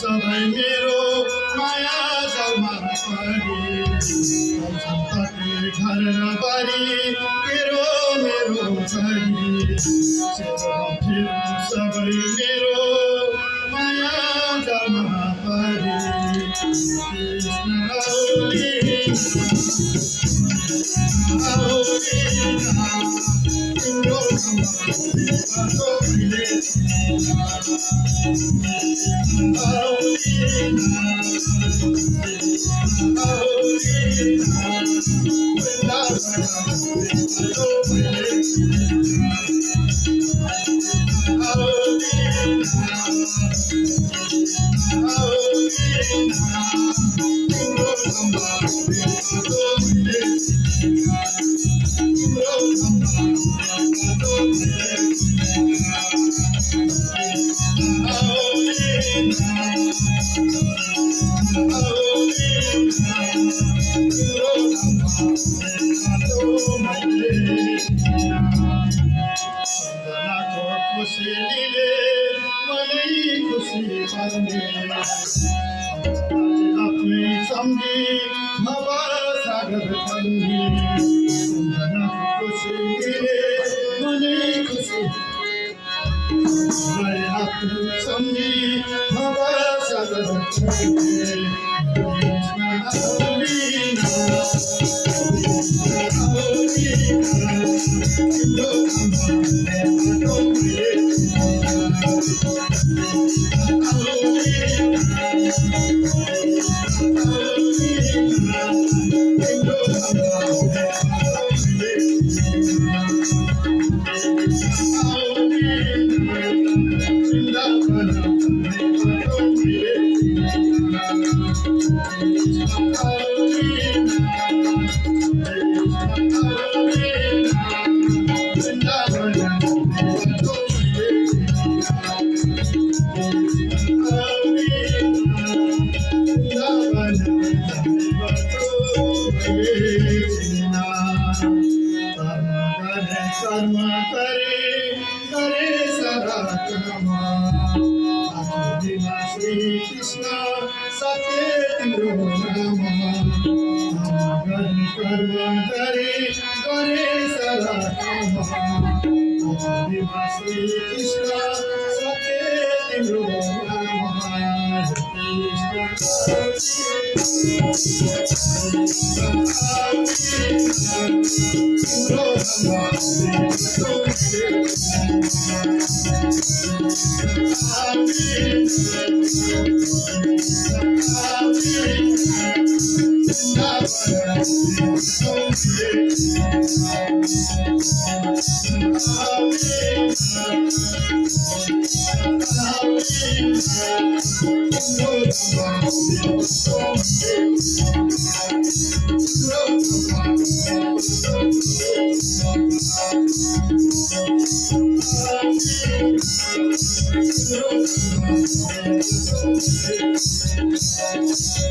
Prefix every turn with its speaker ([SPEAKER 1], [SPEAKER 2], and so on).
[SPEAKER 1] सबै मेरो माया जलमा परी सम्पत्ति घर र बारी तेरो मेरो परी सबै मेरो माया जलमा परी खुसीले मलाई खुसी पार्ने आफ्नै सम्झी हवा सागर बन्ने खुसीले मलाई खुसी आफ्नै सम्झी हवा सागर बन्ने कर्म करे सारा कर्मा श्री कृष्ण सत्य तिम्रो नाम कर्म करे सारा कर्मा श्री कृष्ण सत्य तिम्रो नाम